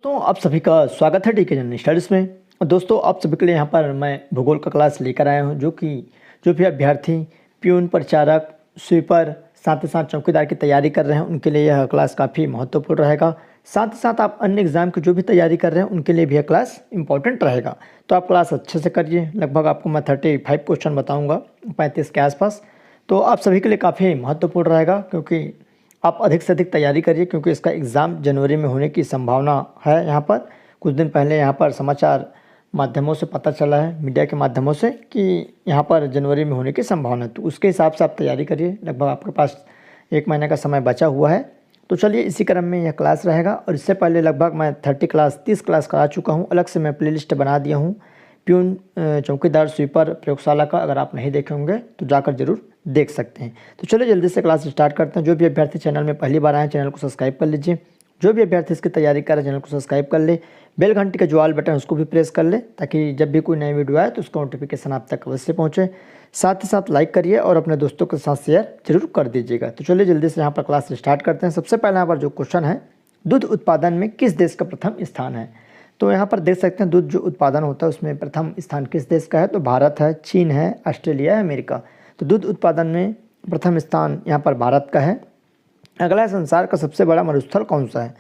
तो आप सभी का स्वागत है टीके जनरल स्टडीज़ में। और दोस्तों आप सभी के लिए यहाँ पर मैं भूगोल का क्लास लेकर आया हूँ जो भी अभ्यर्थी प्यून परिचारक स्वीपर साथ ही साथ चौकीदार की तैयारी कर रहे हैं उनके लिए यह क्लास काफ़ी महत्वपूर्ण रहेगा। साथ ही साथ आप अन्य एग्ज़ाम की जो भी तैयारी कर रहे हैं उनके लिए भी यह क्लास इंपॉर्टेंट रहेगा। तो आप क्लास अच्छे से करिए। लगभग आपको मैं 35 क्वेश्चन बताऊँगा 35 के आसपास। तो आप सभी के लिए काफ़ी महत्वपूर्ण रहेगा क्योंकि आप अधिक से अधिक तैयारी करिए क्योंकि इसका एग्ज़ाम जनवरी में होने की संभावना है। यहाँ पर कुछ दिन पहले यहाँ पर समाचार माध्यमों से पता चला है, मीडिया के माध्यमों से, कि यहाँ पर जनवरी में होने की संभावना है। तो उसके हिसाब से आप तैयारी करिए। लगभग आपके पास 1 महीने का समय बचा हुआ है। तो चलिए इसी क्रम में यह क्लास रहेगा। और इससे पहले लगभग मैं 30 क्लास करा चुका हूँ। अलग से मैं प्लेलिस्ट बना दिया हूँ प्यून चौकीदार स्वीपर प्रयोगशाला का। अगर आप नहीं देखे होंगे तो जाकर जरूर देख सकते हैं। तो चलिए जल्दी से क्लास स्टार्ट करते हैं। जो भी अभ्यर्थी चैनल में पहली बार आए चैनल को सब्सक्राइब कर लीजिए। जो भी अभ्यर्थी इसकी तैयारी कर रहे हैं चैनल को सब्सक्राइब कर ले। बेल घंटी का जो ऑल बटन है उसको भी प्रेस कर ले ताकि जब भी कोई नई वीडियो आए तो उसका नोटिफिकेशन आप तक अवश्य पहुँचे। साथ ही साथ लाइक करिए और अपने दोस्तों के साथ शेयर जरूर कर दीजिएगा। तो चलिए जल्दी से यहाँ पर क्लास स्टार्ट करते हैं। सबसे पहले यहाँ पर जो क्वेश्चन है, दूध उत्पादन में किस देश का प्रथम स्थान है। तो यहाँ पर देख सकते हैं दूध जो उत्पादन होता है उसमें प्रथम स्थान किस देश का है। तो भारत है, चीन है, ऑस्ट्रेलिया है, अमेरिका। तो दूध उत्पादन में प्रथम स्थान यहाँ पर भारत का है। अगला है संसार का सबसे बड़ा मरुस्थल कौन सा है।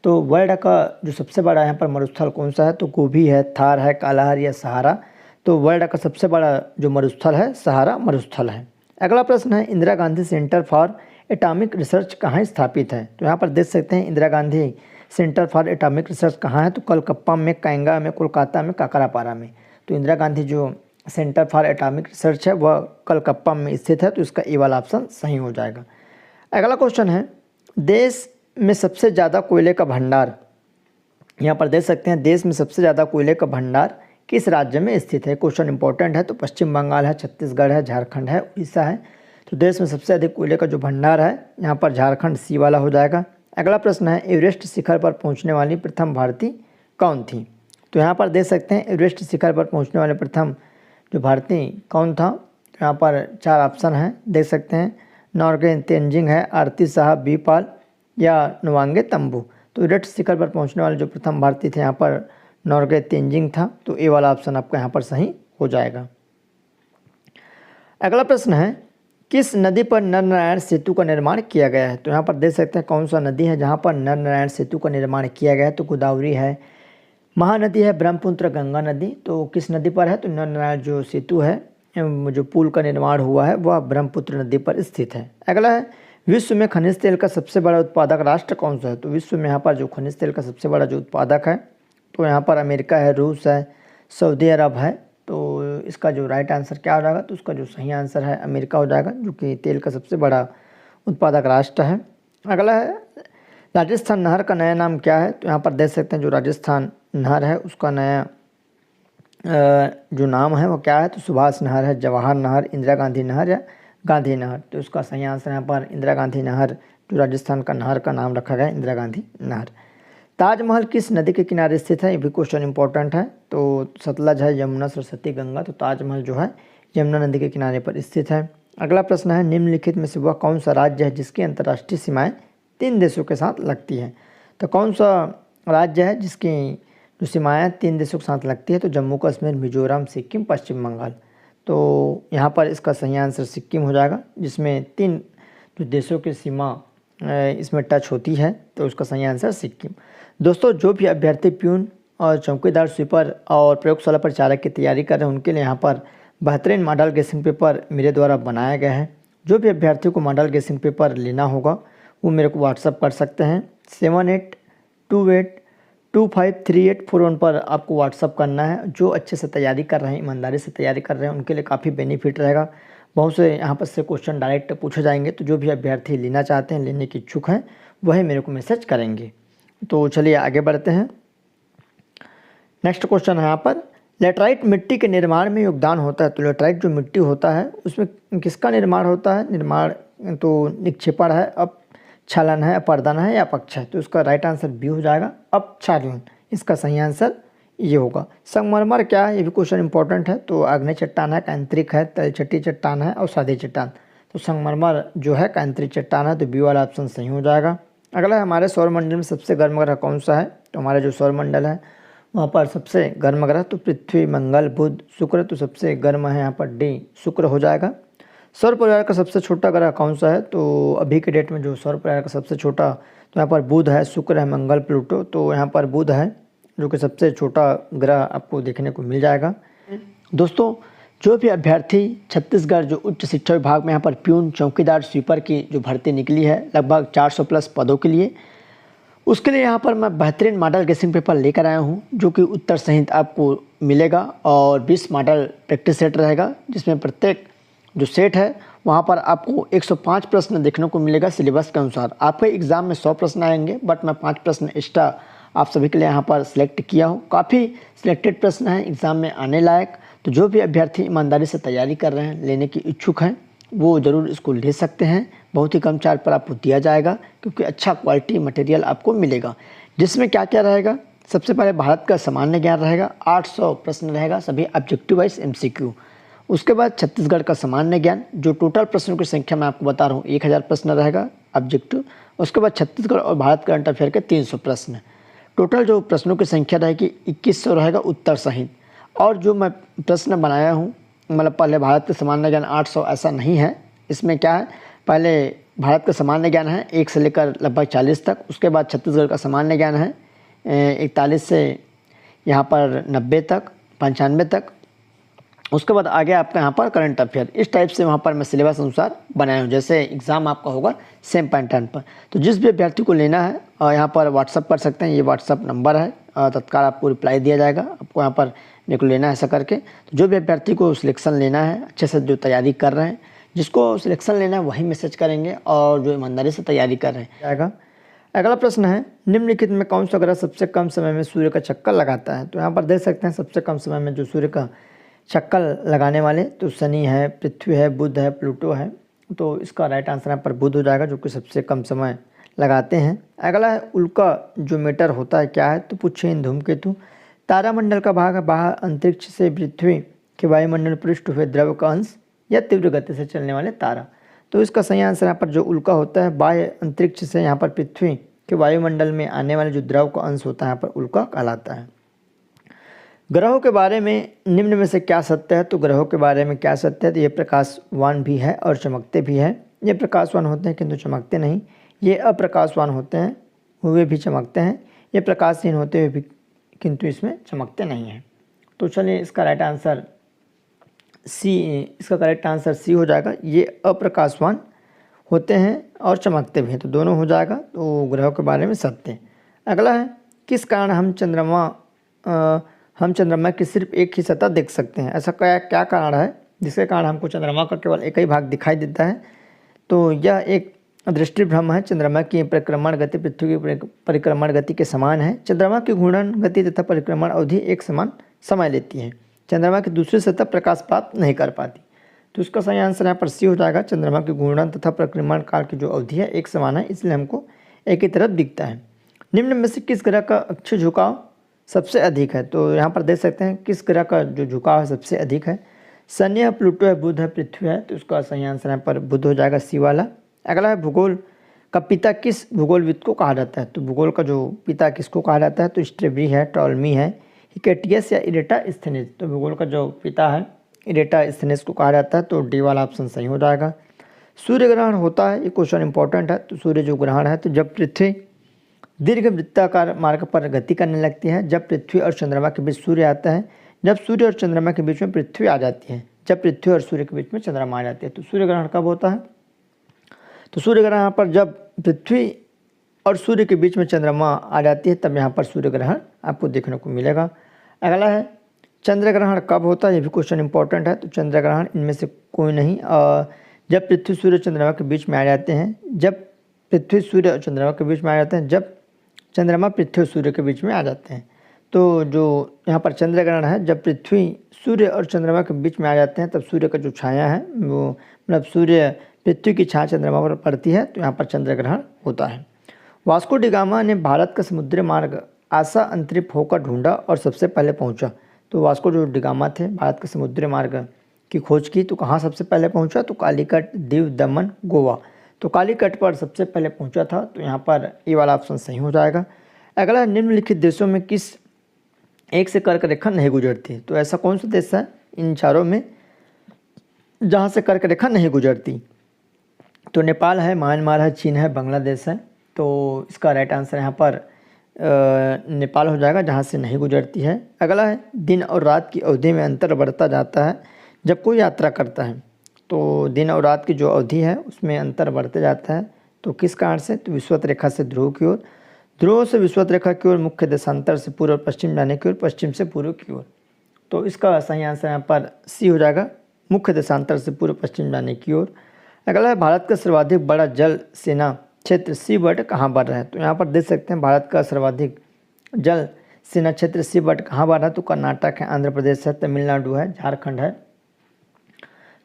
तो वर्ल्ड का जो सबसे बड़ा यहाँ पर मरुस्थल कौन सा है। तो गोबी है, थार है, कालाहार या सहारा। तो वर्ल्ड का सबसे बड़ा जो मरुस्थल है सहारा मरुस्थल है। अगला प्रश्न है Indira Gandhi centre for atomic research कहाँ स्थापित है। तो यहाँ पर देख सकते हैं Indira Gandhi centre for atomic research कहाँ है। तो कलकत्ता में, कांगा में, कोलकाता में, काकरापारा में। तो इंदिरा गांधी जो सेंटर फॉर एटॉमिक रिसर्च है वह कलकत्ता में स्थित है। तो इसका ए वाला ऑप्शन सही हो जाएगा। अगला क्वेश्चन है देश में सबसे ज़्यादा कोयले का भंडार। यहाँ पर देख सकते हैं देश में सबसे ज़्यादा कोयले का भंडार किस राज्य में स्थित है। क्वेश्चन इंपॉर्टेंट है। तो पश्चिम बंगाल है, छत्तीसगढ़ है, झारखंड है, उड़ीसा है। तो देश में सबसे अधिक कोयले का जो भंडार है यहाँ पर झारखंड सी वाला हो जाएगा। अगला प्रश्न है एवरेस्ट शिखर पर पहुँचने वाली प्रथम भारतीय कौन थी। तो यहाँ पर देख सकते हैं एवरेस्ट शिखर पर पहुँचने वाले प्रथम जो भारतीय कौन था। तो यहाँ पर 4 ऑप्शन हैं, देख सकते हैं। नॉर्गे तेंजिंग है, आरती शाह, बी पाल या नवांगे तंबू। तो एवरेस्ट शिखर पर पहुंचने वाले जो प्रथम भारतीय थे यहाँ पर नॉर्गे तेंजिंग था। तो ए वाला ऑप्शन आपका यहाँ पर सही हो जाएगा। अगला प्रश्न है किस नदी पर नरनारायण सेतु का निर्माण किया गया है। तो यहाँ पर देख सकते हैं कौन सा नदी है जहाँ पर नरनारायण सेतु का निर्माण किया गया है। तो गोदावरी है, महानदी है, ब्रह्मपुत्र, गंगा नदी। तो किस नदी पर है। तो नरनारायण जो सेतु है जो पुल का निर्माण हुआ है वह ब्रह्मपुत्र नदी पर स्थित है। अगला है विश्व में खनिज तेल का सबसे बड़ा उत्पादक राष्ट्र कौन सा है। तो विश्व में यहाँ पर जो खनिज तेल का सबसे बड़ा जो उत्पादक है तो यहाँ पर अमेरिका है, रूस है, सऊदी अरब है। तो इसका जो राइट आंसर क्या हो जाएगा। तो उसका जो सही आंसर है अमेरिका हो जाएगा जो कि तेल का सबसे बड़ा उत्पादक राष्ट्र है। अगला है राजस्थान नहर का नया नाम क्या है। तो यहाँ पर देख सकते हैं जो राजस्थान नहर है उसका नया जो नाम है वो क्या है। तो सुभाष नहर है, जवाहर नहर, इंदिरा गांधी नहर या गांधी नहर। तो इसका सही आंसर यहाँ पर इंदिरा गांधी नहर जो राजस्थान का नहर का नाम रखा गया है इंदिरा गांधी नहर। ताजमहल किस नदी के किनारे स्थित है। ये भी क्वेश्चन इंपॉर्टेंट है। तो सतलज है, यमुना, सरस्वती, गंगा। तो ताजमहल जो है यमुना नदी के किनारे पर स्थित है। अगला प्रश्न है निम्नलिखित में से वह कौन सा राज्य है जिसकी अंतर्राष्ट्रीय सीमाएँ 3 देशों के साथ लगती है। तो कौन सा राज्य है जिसकी जो सीमाएँ 3 देशों के साथ लगती है। तो जम्मू कश्मीर, मिजोरम, सिक्किम, पश्चिम बंगाल। तो यहाँ पर इसका सही आंसर सिक्किम हो जाएगा जिसमें 3 जो देशों की सीमा इसमें टच होती है। तो उसका सही आंसर सिक्किम। दोस्तों जो भी अभ्यर्थी प्यून और चौकीदार स्वीपर और प्रयोगशाला परिचारक की तैयारी कर रहे हैं उनके लिए यहाँ पर बेहतरीन मॉडल गेसिंग पेपर मेरे द्वारा बनाया गया है। जो भी अभ्यर्थियों को मॉडल गेसिंग पेपर लेना होगा वो मेरे को व्हाट्सअप कर सकते हैं। 7828253841 पर आपको व्हाट्सअप करना है। जो अच्छे से तैयारी कर रहे हैं, ईमानदारी से तैयारी कर रहे हैं उनके लिए काफ़ी बेनिफिट रहेगा। बहुत से यहाँ पर से क्वेश्चन डायरेक्ट पूछे जाएंगे। तो जो भी अभ्यर्थी लेना चाहते हैं, लेने की इच्छुक हैं, वही मेरे को मैसेज करेंगे। तो चलिए आगे बढ़ते हैं। नेक्स्ट क्वेश्चन है यहाँ पर लेटराइट मिट्टी के निर्माण में योगदान होता है। तो लेटराइट जो मिट्टी होता है उसमें किसका निर्माण होता है। निर्माण तो निक्षेपण है, अपक्षालन है, अपर्दन है या अपक्ष है। तो इसका राइट आंसर बी हो जाएगा, अपक्षालन। इसका सही आंसर ये होगा। संगमरमर क्या है, ये भी क्वेश्चन इंपॉर्टेंट है। तो आग्नेय चट्टान है, कैंत्रिक है, तलछटी चट्टान है और सादी चट्टान। तो संगमरमर जो है कैंत्रिक चट्टान है। तो बी वाला ऑप्शन सही हो जाएगा। अगला है हमारे सौरमंडल में सबसे गर्म ग्रह कौन सा है। तो हमारा जो सौरमंडल है वहाँ पर सबसे गर्म ग्रह तो पृथ्वी, मंगल, बुध, शुक्र, तो सबसे गर्म है यहाँ पर डी शुक्र हो जाएगा। सौर परिवार का सबसे छोटा ग्रह कौन सा है? तो अभी के डेट में जो सौर परिवार का सबसे छोटा, तो यहाँ पर बुध है, शुक्र है, मंगल, प्लूटो, तो यहाँ पर बुध है जो कि सबसे छोटा ग्रह आपको देखने को मिल जाएगा। दोस्तों, जो भी अभ्यर्थी छत्तीसगढ़ जो उच्च शिक्षा विभाग में यहाँ पर प्यून, चौकीदार, स्वीपर की जो भर्ती निकली है लगभग 400 प्लस पदों के लिए, उसके लिए यहाँ पर मैं बेहतरीन मॉडल गेसिंग पेपर लेकर आया हूँ जो कि उत्तर सहित आपको मिलेगा और 20 मॉडल प्रैक्टिस सेट रहेगा, जिसमें प्रत्येक जो सेट है वहाँ पर आपको 105 प्रश्न देखने को मिलेगा सिलेबस के अनुसार। आपके एग्ज़ाम में 100 प्रश्न आएंगे, बट मैं 5 प्रश्न एक्स्ट्रा आप सभी के लिए यहाँ पर सिलेक्ट किया हूँ। काफ़ी सिलेक्टेड प्रश्न हैं एग्ज़ाम में आने लायक, तो जो भी अभ्यर्थी ईमानदारी से तैयारी कर रहे हैं, लेने की इच्छुक हैं, वो ज़रूर इसको ले सकते हैं। बहुत ही कम चार्ज पर आपको दिया जाएगा क्योंकि अच्छा क्वालिटी मटेरियल आपको मिलेगा। जिसमें क्या क्या रहेगा? सबसे पहले भारत का सामान्य ज्ञान रहेगा, 800 प्रश्न रहेगा, सभी ऑब्जेक्टिव वाइज MCQ। उसके बाद छत्तीसगढ़ का सामान्य ज्ञान, जो टोटल प्रश्नों की संख्या मैं आपको बता रहा हूँ 1000 प्रश्न रहेगा ऑब्जेक्टिव। उसके बाद छत्तीसगढ़ और भारत करंट अफेयर के 300 प्रश्न। टोटल जो प्रश्नों की संख्या रहेगी 2100 रहेगा उत्तर सहित। और जो मैं प्रश्न बनाया हूँ, मतलब पहले भारत का सामान्य ज्ञान 800 ऐसा नहीं है। इसमें क्या है, पहले भारत का सामान्य ज्ञान है 1 से लेकर लगभग 40 तक। उसके बाद छत्तीसगढ़ का सामान्य ज्ञान है 41 से यहाँ पर 90 तक, 95 तक। उसके बाद आगे आपका यहाँ पर करंट अफेयर। इस टाइप से वहाँ पर मैं सिलेबस अनुसार बनाया हूँ, जैसे एग्ज़ाम आपका होगा सेम पैटर्न पर। तो जिस भी अभ्यर्थी को लेना है यहाँ पर व्हाट्सअप कर सकते हैं, ये व्हाट्सअप नंबर है, तत्काल आपको रिप्लाई दिया जाएगा। आपको यहाँ पर मेरे को लेना है ऐसा करके। तो जो भी अभ्यर्थी को सिलेक्शन लेना है, अच्छे से जो तैयारी कर रहे हैं, जिसको सिलेक्शन लेना है वही मैसेज करेंगे, और जो ईमानदारी से तैयारी कर रहे हैं आएगा। अगला प्रश्न है, निम्नलिखित में कौन सा ग्रह सबसे कम समय में सूर्य का चक्कर लगाता है? तो यहाँ पर देख सकते हैं सबसे कम समय में जो सूर्य का चक्कर लगाने वाले, तो शनि है, पृथ्वी है, बुध है, प्लूटो है। तो इसका राइट आंसर यहाँ पर बुध हो जाएगा, जो कि सबसे कम समय लगाते हैं। अगला है, उल्का जो मीटर होता है क्या है? तो पुच्छेन धूमकेतु तारामंडल का भाग है, बाहर अंतरिक्ष से पृथ्वी के वायुमंडल पृष्ठ हुए द्रव का अंश या तीव्र गति से चलने वाले तारा। तो इसका सही आंसर यहाँ पर जो उल्का होता है, बाह्य अंतरिक्ष से यहाँ पर पृथ्वी के वायुमंडल में आने वाले जो द्रव का अंश होता है यहाँ पर उल्का कहलाता है। ग्रहों के बारे में निम्न में से क्या सत्य है? तो ग्रहों के बारे में क्या सत्य है? तो ये प्रकाशवान भी है और चमकते भी है। ये प्रकाशवान होते हैं किंतु चमकते नहीं। ये अप्रकाशवान होते हैं, हुए भी चमकते हैं। ये प्रकाशहीन होते हुए भी किंतु इसमें चमकते नहीं हैं। तो चलिए इसका राइट आंसर सी, इसका करेक्ट आंसर सी हो जाएगा। ये अप्रकाशवान होते हैं और चमकते भी हैं, तो दोनों हो जाएगा। तो ग्रहों के बारे में सत्य। अगला है, किस कारण हम चंद्रमा की सिर्फ एक ही सतह देख सकते हैं? ऐसा क्या कारण है जिसके कारण हमको चंद्रमा का केवल एक ही भाग दिखाई देता है? तो यह एक दृष्टि भ्रम है। चंद्रमा की परिक्रमण गति पृथ्वी की परिक्रमण गति के समान है। चंद्रमा की घूर्णन गति तथा परिक्रमण अवधि एक समान समय लेती है। चंद्रमा की दूसरी सतह प्रकाश प्राप्त नहीं कर पाती। तो इसका सही आंसर यहाँ पर सी हो जाएगा। चंद्रमा की घूर्णन तथा परिक्रमण काल की जो अवधि है एक समान है, इसलिए हमको एक ही तरफ दिखता है। निम्न में से किस ग्रह का अक्ष झुकाव सबसे अधिक है? तो यहाँ पर देख सकते हैं किस ग्रह का जो झुकाव है सबसे अधिक है। शनि है, प्लूटो है, बुध है, पृथ्वी है। तो इसका सही आंसर यहाँ पर बुध हो जाएगा, सी वाला। अगला है, भूगोल का पिता किस भूगोलविद को कहा जाता है? तो भूगोल का जो पिता किसको कहा जाता है? तो स्ट्रेबी है, टॉलमी है, हिकेटियस या इरेटास्थेनेस। तो भूगोल का जो पिता है इरेटास्थेनेस को कहा जाता है। तो डी वाला ऑप्शन सही हो जाएगा। सूर्य ग्रहण होता है, ये क्वेश्चन इंपॉर्टेंट है। तो सूर्य जो ग्रहण है, तो जब पृथ्वी दीर्घ वृत्ताकार मार्ग पर गति करने लगती है, जब पृथ्वी और चंद्रमा के बीच सूर्य आता है, जब सूर्य और चंद्रमा के बीच में पृथ्वी आ जाती है, जब पृथ्वी और सूर्य के बीच में चंद्रमा आ जाती है। तो सूर्य ग्रहण कब होता है? तो सूर्य ग्रहण यहाँ पर जब पृथ्वी और सूर्य के बीच में चंद्रमा आ जाती है, तब यहाँ पर सूर्य ग्रहण आपको देखने को मिलेगा। अगला है, चंद्र ग्रहण कब होता है? ये भी क्वेश्चन इंपॉर्टेंट है। तो चंद्र ग्रहण इनमें से कोई नहीं, जब पृथ्वी सूर्य चंद्रमा के बीच में आ जाते हैं, जब पृथ्वी सूर्य और चंद्रमा के बीच में आ जाते हैं, जब चंद्रमा पृथ्वी और सूर्य के बीच में आ जाते हैं। तो जो यहाँ पर चंद्र ग्रहण है, जब पृथ्वी सूर्य और चंद्रमा के बीच में आ जाते हैं, तब सूर्य का जो छाया है वो, मतलब सूर्य पृथ्वी की छाया चंद्रमा पर पड़ती है, तो यहाँ पर चंद्र ग्रहण होता है। वास्को डी गामा ने भारत का समुद्री मार्ग आशा अंतरिक्ष होकर ढूंढा और सबसे पहले पहुंचा। तो वास्को जो डी गामा थे, भारत के समुद्री मार्ग की खोज की, तो कहाँ सबसे पहले पहुंचा? तो कालीकट, दीव, दमन, गोवा। तो कालीकट पर सबसे पहले पहुंचा था। तो यहाँ पर ये वाला ऑप्शन सही हो जाएगा। अगला, निम्नलिखित देशों में किस एक से कर्क रेखा नहीं गुजरती? तो ऐसा कौन सा देश है इन चारों में जहाँ से कर्क रेखा नहीं गुजरती? तो नेपाल है, म्यांमार है, चीन है, बांग्लादेश है। तो इसका राइट आंसर यहाँ पर नेपाल हो जाएगा, जहाँ से नहीं गुजरती है। अगला है, दिन और रात की अवधि में अंतर बढ़ता जाता है जब कोई यात्रा करता है। तो दिन और रात की जो अवधि है उसमें अंतर बढ़ते जाता है, तो किस कारण से? तो विषुवत रेखा से ध्रुव की ओर, ध्रुव से विषुवत रेखा की ओर, मुख्य देशांतर से पूर्व पश्चिम जाने की ओर, पश्चिम से पूर्व की ओर। तो इसका सही आंसर यहाँ पर सी हो जाएगा, मुख्य देशांतर से पूर्व पश्चिम जाने की ओर। अगला है, भारत का सर्वाधिक बड़ा जल सेना क्षेत्र सी बट कहाँ बढ़ रहा है? तो यहाँ पर देख सकते हैं भारत का सर्वाधिक जल सेना क्षेत्र सी बट कहाँ बढ़ रहा है? तो कर्नाटक है, आंध्र प्रदेश है, तमिलनाडु है, झारखंड है।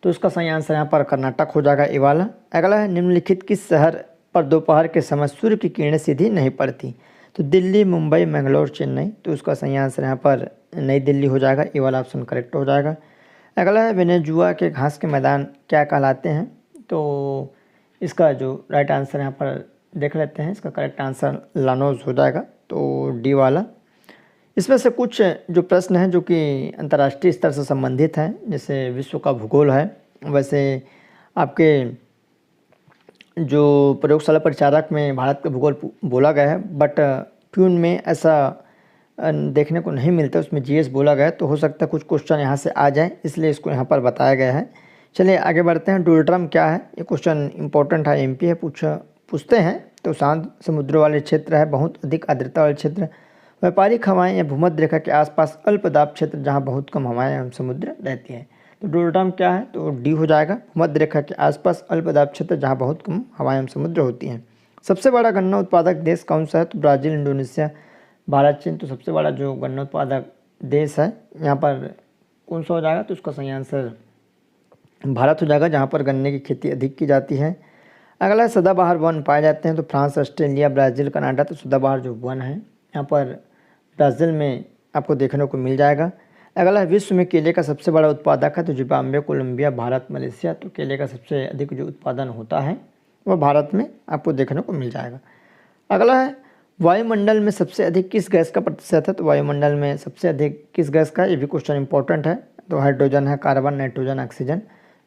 तो इसका सही आंसर यहाँ पर कर्नाटक हो जाएगा, ये वाला। अगला है, निम्नलिखित किस शहर पर दोपहर के समय सूर्य की किरणें सीधी नहीं पड़ती? तो दिल्ली, मुंबई, मंगलौर, चेन्नई। तो उसका सही आंसर यहाँ पर नई दिल्ली हो जाएगा, ये वाला ऑप्शन करेक्ट हो जाएगा। अगला है, वेनेजुआ के घास के मैदान क्या कहलाते हैं? तो इसका जो राइट आंसर यहाँ पर देख लेते हैं, इसका करेक्ट आंसर लानोज हो जाएगा, तो डी वाला। इसमें से कुछ जो प्रश्न हैं जो कि अंतर्राष्ट्रीय स्तर से संबंधित हैं, जैसे विश्व का भूगोल है, वैसे आपके जो प्रयोगशाला परिचारक में भारत का भूगोल बोला गया है, बट प्यून में ऐसा देखने को नहीं मिलता, उसमें जीएस बोला गया है। तो हो सकता है कुछ क्वेश्चन यहाँ से आ जाए, इसलिए इसको यहाँ पर बताया गया है। चलिए आगे बढ़ते हैं। डोल्ट्रम क्या है? ये क्वेश्चन इंपॉर्टेंट है, एमपी है, पूछते हैं। तो शांत समुद्र वाले क्षेत्र है, बहुत अधिक आर्द्रता वाले क्षेत्र, व्यापारिक हवाएं या भूमध्य रेखा के आसपास अल्प दाब क्षेत्र जहाँ बहुत कम हवाएं एवं समुद्र रहती है। तो डोल्ट्रम क्या है? तो डी हो जाएगा, भूमध्य रेखा के आसपास अल्प दाब क्षेत्र जहाँ बहुत कम हवाएं एवं समुद्र होती हैं। सबसे बड़ा गन्ना उत्पादक देश कौन सा है? तो ब्राज़ील, इंडोनेशिया, भारत, चीन। तो सबसे बड़ा जो गन्ना उत्पादक देश है यहाँ पर कौन सा हो जाएगा? तो उसका सही आंसर भारत हो जाएगा, जहाँ पर गन्ने की खेती अधिक की जाती है। अगला, सदाबहार वन पाए जाते हैं? तो फ्रांस, ऑस्ट्रेलिया, ब्राज़ील, कनाडा। तो सदाबहार जो वन है यहाँ पर ब्राज़ील में आपको देखने को मिल जाएगा। अगला, विश्व में केले का सबसे बड़ा उत्पादक है? तो जिम्बाब्वे, कोलंबिया, भारत, मलेशिया। तो केले का सबसे अधिक जो उत्पादन होता है वह भारत में आपको देखने को मिल जाएगा। अगला है, वायुमंडल में सबसे अधिक किस गैस का प्रतिशत है? तो वायुमंडल में सबसे अधिक किस गैस का? ये भी क्वेश्चन इंपॉर्टेंट है। तो हाइड्रोजन है, कार्बन, नाइट्रोजन, ऑक्सीजन।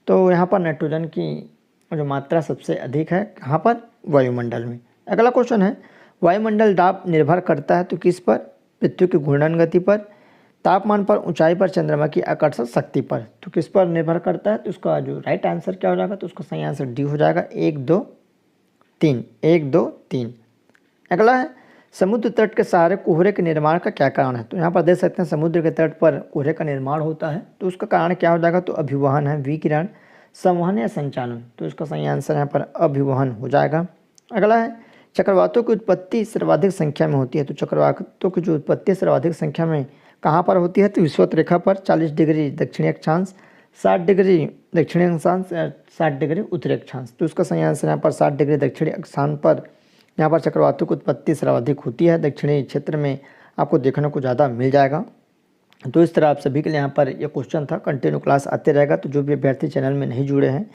तो यहाँ पर नाइट्रोजन की जो मात्रा सबसे अधिक है कहाँ पर? वायुमंडल में। अगला क्वेश्चन है, वायुमंडल दाब निर्भर करता है तो किस पर? पृथ्वी की घूर्णन गति पर, तापमान पर, ऊंचाई पर, चंद्रमा की आकर्षण शक्ति पर। तो किस पर निर्भर करता है? तो उसका जो राइट आंसर क्या हो जाएगा? तो उसका सही आंसर डी हो जाएगा, 1, 2, 3, 1, 2, 3। अगला है, समुद्र तट के सहारे कोहरे के निर्माण का क्या कारण है? तो यहाँ पर देख सकते हैं समुद्र के तट पर कोहरे का निर्माण होता है, तो उसका कारण क्या हो जाएगा? तो अभिवहन है, विकिरण, संवहन या संचालन। तो इसका सही आंसर यहाँ पर अभिवहन हो जाएगा। अगला है, चक्रवातों की उत्पत्ति सर्वाधिक संख्या में होती है? तो चक्रवातों की जो उत्पत्ति सर्वाधिक संख्या में कहाँ पर होती है? तो विषुवत रेखा पर, 40 डिग्री दक्षिणी अक्षांश, 60 डिग्री दक्षिणी अक्षांश, 60 डिग्री उत्तरी अक्षांश। तो उसका सही आंसर यहाँ पर 60 डिग्री दक्षिणी अक्षांश पर यहाँ पर चक्रवातों की उत्पत्ति सर्वाधिक होती है, दक्षिणी क्षेत्र में आपको देखने को ज़्यादा मिल जाएगा। तो इस तरह आप सभी के लिए यहाँ पर ये क्वेश्चन था। कंटिन्यू क्लास आते रहेगा, तो जो भी अभ्यर्थी चैनल में नहीं जुड़े हैं